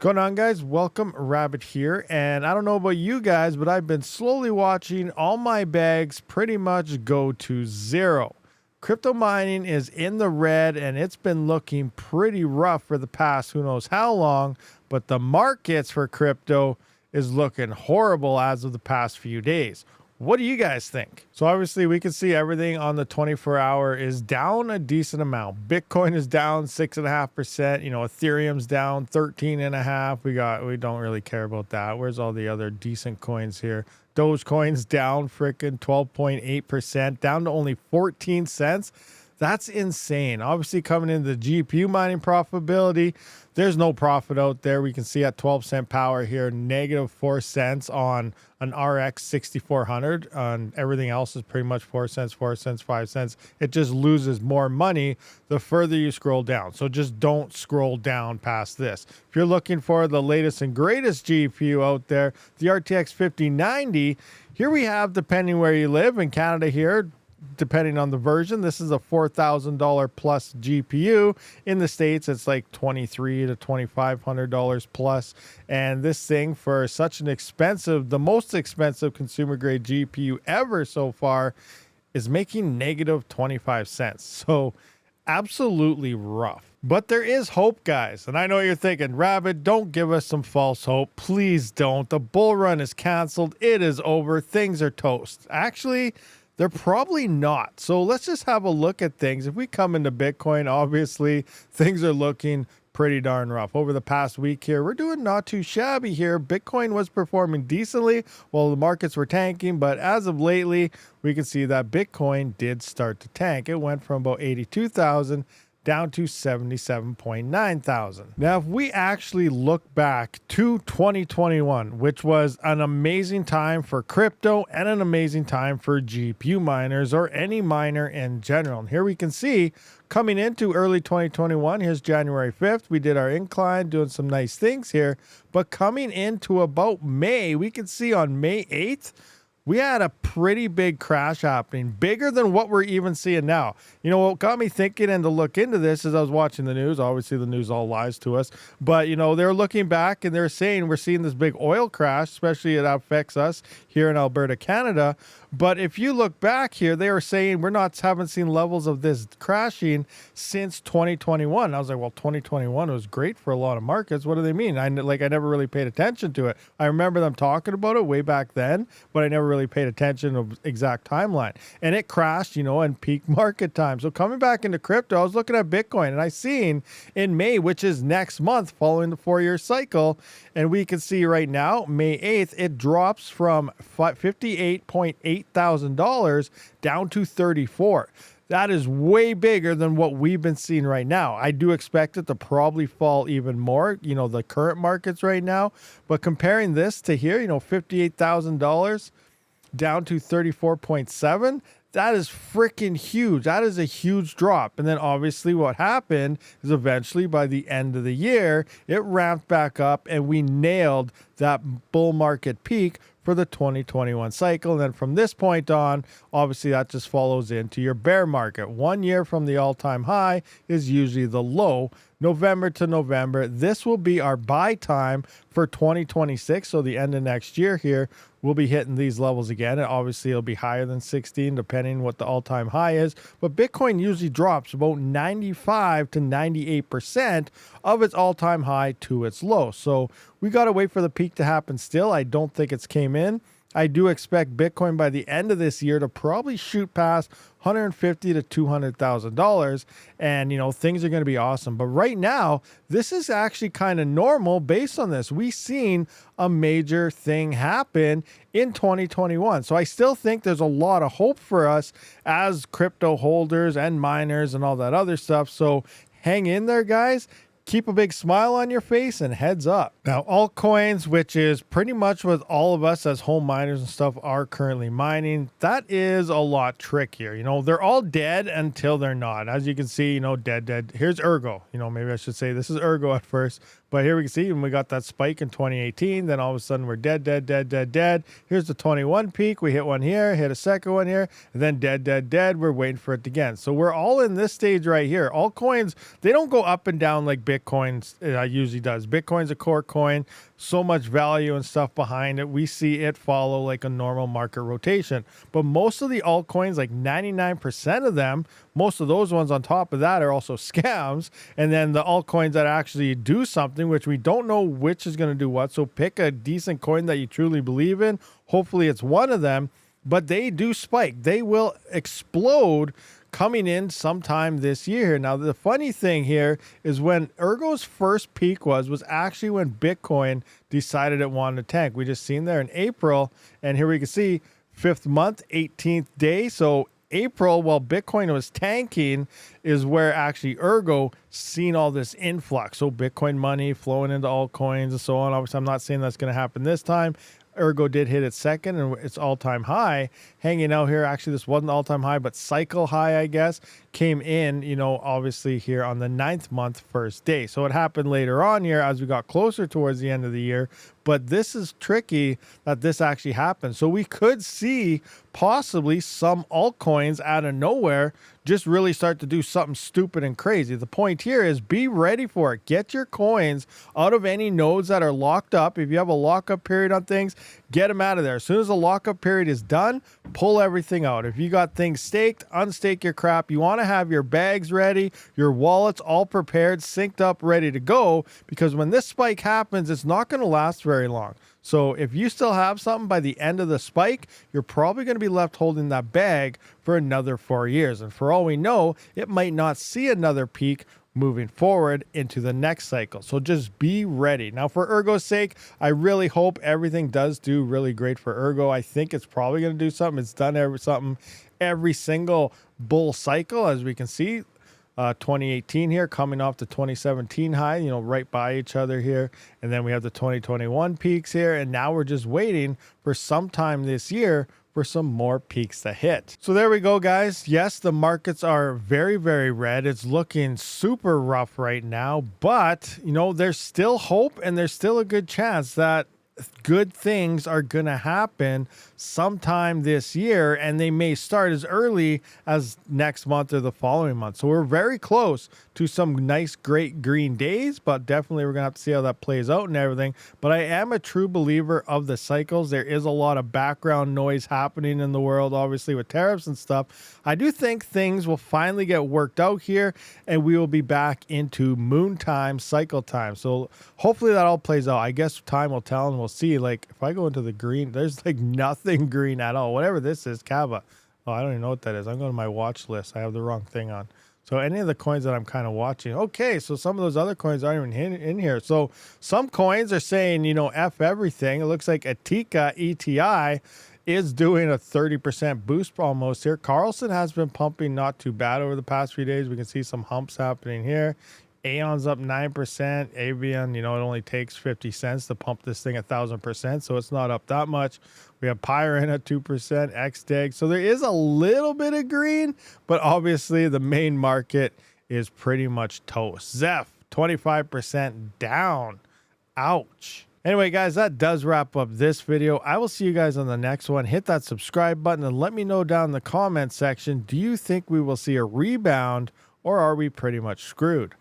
Going on, guys? Welcome, Rabid here, and I don't know about you guys, but I've been slowly watching all my bags pretty much go to zero. Crypto mining is in the red, and it's been looking pretty rough for the past who knows how long, but the markets for crypto is looking horrible as of the past few days. What do you guys think? So obviously we can see everything on the 24-hour is down a decent amount. Bitcoin is down 6.5%. You know, Ethereum's down 13.5%. We don't really care about that. Where's all the other decent coins here? Dogecoin's down freaking 12.8%, down to only 14 cents. That's insane. Obviously, coming into the GPU mining profitability, there's no profit out there. We can see at 12-cent power here, negative 4 cents on an RX 6400. Everything else is pretty much 4 cents, 4 cents, 5 cents. It just loses more money the further you scroll down. So just don't scroll down past this. If you're looking for the latest and greatest GPU out there, the RTX 5090, here we have, depending where you live in Canada here, depending on the version, this is a $4,000 plus GPU. In the States, it's like $2,300 to $2,500 plus. And this thing, for such an expensive, the most expensive consumer grade GPU ever so far, is making negative 25 cents. So absolutely rough. But there is hope, guys. And I know you're thinking, Rabid, don't give us some false hope. Please don't. The bull run is canceled. It is over. Things are toast. Actually, they're probably not. So let's just have a look at things. If we come into Bitcoin, obviously things are looking pretty darn rough. Over the past week here, we're doing not too shabby here. Bitcoin was performing decently while the markets were tanking, but as of lately, we can see that Bitcoin did start to tank. It went from about 82,000 down to 77.9 thousand. Now, if we actually look back to 2021, which was an amazing time for crypto and an amazing time for GPU miners or any miner in general. And here we can see coming into early 2021, here's January 5th, we did our incline, doing some nice things here. But coming into about May, we can see on May 8th, we had a pretty big crash happening, bigger than what we're even seeing now. You know, what got me thinking and to look into this is I was watching the news. Obviously, the news all lies to us. But, you know, they're looking back and they're saying we're seeing this big oil crash, especially it affects us here in Alberta, Canada. But if you look back here, they were saying haven't seen levels of this crashing since 2021. I was like, well, 2021 was great for a lot of markets. What do they mean? I never really paid attention to it. I remember them talking about it way back then, but I never really paid attention to the exact timeline. And it crashed, you know, in peak market time. So coming back into crypto, I was looking at Bitcoin and I seen in May, which is next month following the 4-year cycle, and we can see right now, May 8th, it drops from $58.8 thousand down to 34. That is way bigger than what we've been seeing right now. I do expect it to probably fall even more, you know, the current markets right now. But comparing this to here, you know, $58,000 down to 34.7, that is freaking huge. That is a huge drop. And then obviously what happened is eventually by the end of the year, it ramped back up and we nailed that bull market peak for the 2021 cycle. And then from this point on, obviously that just follows into your bear market. 1 year from the all-time high is usually the low. November to November, this will be our buy time for 2026. So the end of next year here, we'll be hitting these levels again. And obviously it'll be higher than 16, depending what the all-time high is. But Bitcoin usually drops about 95 to 98% of its all-time high to its low. So we got to wait for the peak to happen still. I don't think it's came in. I do expect Bitcoin by the end of this year to probably shoot past $150,000 to $200,000, and you know, things are going to be awesome. But right now, this is actually kind of normal based on this. We've seen a major thing happen in 2021, so I still think there's a lot of hope for us as crypto holders and miners and all that other stuff. So hang in there, guys. Keep a big smile on your face and heads up. Now, altcoins, which is pretty much what all of us as home miners and stuff are currently mining, that is a lot trickier. You know, they're all dead until they're not. As you can see, you know, dead. Here's Ergo. You know, maybe I should say this is Ergo at first. But here we can see when we got that spike in 2018, then all of a sudden we're dead. Here's the 21 peak. We hit one here, hit a second one here, and then dead. We're waiting for it again. So we're all in this stage right here. Altcoins, they don't go up and down like Bitcoin usually does. Bitcoin's a core Bitcoin, so much value and stuff behind it. We see it follow like a normal market rotation. But most of the altcoins, like 99% of them, most of those ones on top of that are also scams. And then the altcoins that actually do something, which we don't know which is going to do what. So pick a decent coin that you truly believe in. Hopefully it's one of them, but they do spike. They will explode coming in sometime this year. Now, the funny thing here is when Ergo's first peak was actually when Bitcoin decided it wanted to tank. We just seen there in April, and here we can see 5th month, 18th day. So April, while Bitcoin was tanking, is where actually Ergo seen all this influx. So Bitcoin money flowing into altcoins and so on. Obviously, I'm not saying that's going to happen this time. Ergo did hit its second and its all-time high, hanging out here. Actually, this wasn't all-time high, but cycle high, I guess, came in, you know, obviously here on the 9th month, first day. So it happened later on here as we got closer towards the end of the year. But this is tricky that this actually happened. So we could see possibly some altcoins out of nowhere just really start to do something stupid and crazy. The point here is be ready for it. Get your coins out of any nodes that are locked up. If you have a lockup period on things, get them out of there. As soon as the lockup period is done, pull everything out. If you got things staked, unstake your crap. You want to have your bags ready, your wallets all prepared, synced up, ready to go, because when this spike happens, it's not going to last very long. So if you still have something by the end of the spike, you're probably going to be left holding that bag for another 4 years. And for all we know, it might not see another peak moving forward into the next cycle. So just be ready. Now, for Ergo's sake, I really hope everything does do really great for Ergo. I think it's probably going to do something. It's done something every single bull cycle, as we can see. 2018 here coming off the 2017 high, you know, right by each other here. And then we have the 2021 peaks here. And now we're just waiting for sometime this year for some more peaks to hit. So there we go, guys. Yes, the markets are very, very red. It's looking super rough right now, but you know, there's still hope and there's still a good chance that good things are going to happen sometime this year, and they may start as early as next month or the following month. So we're very close to some nice, great green days, but definitely we're going to have to see how that plays out and everything. But I am a true believer of the cycles. There is a lot of background noise happening in the world, obviously with tariffs and stuff. I do think things will finally get worked out here, and we will be back into moon time, cycle time. So hopefully that all plays out. I guess time will tell, and we'll see. Like if I go into the green, there's like nothing green at all. Whatever this is, Kava. Oh, I don't even know what that is. I'm going to my watch list. I have the wrong thing on. So any of the coins that I'm kind of watching. Okay, so some of those other coins aren't even in here. So some coins are saying, you know, F everything. It looks like Atika ETI is doing a 30% boost almost here. Carlson has been pumping not too bad over the past few days. We can see some humps happening here. Aeon's up 9%. Avian, you know, it only takes 50 cents to pump this thing 1,000%, so it's not up that much. We have Pyrin at 2%, XDEG. So there is a little bit of green, but obviously the main market is pretty much toast. Zeph, 25% down. Ouch. Anyway, guys, that does wrap up this video. I will see you guys on the next one. Hit that subscribe button and let me know down in the comment section, do you think we will see a rebound or are we pretty much screwed?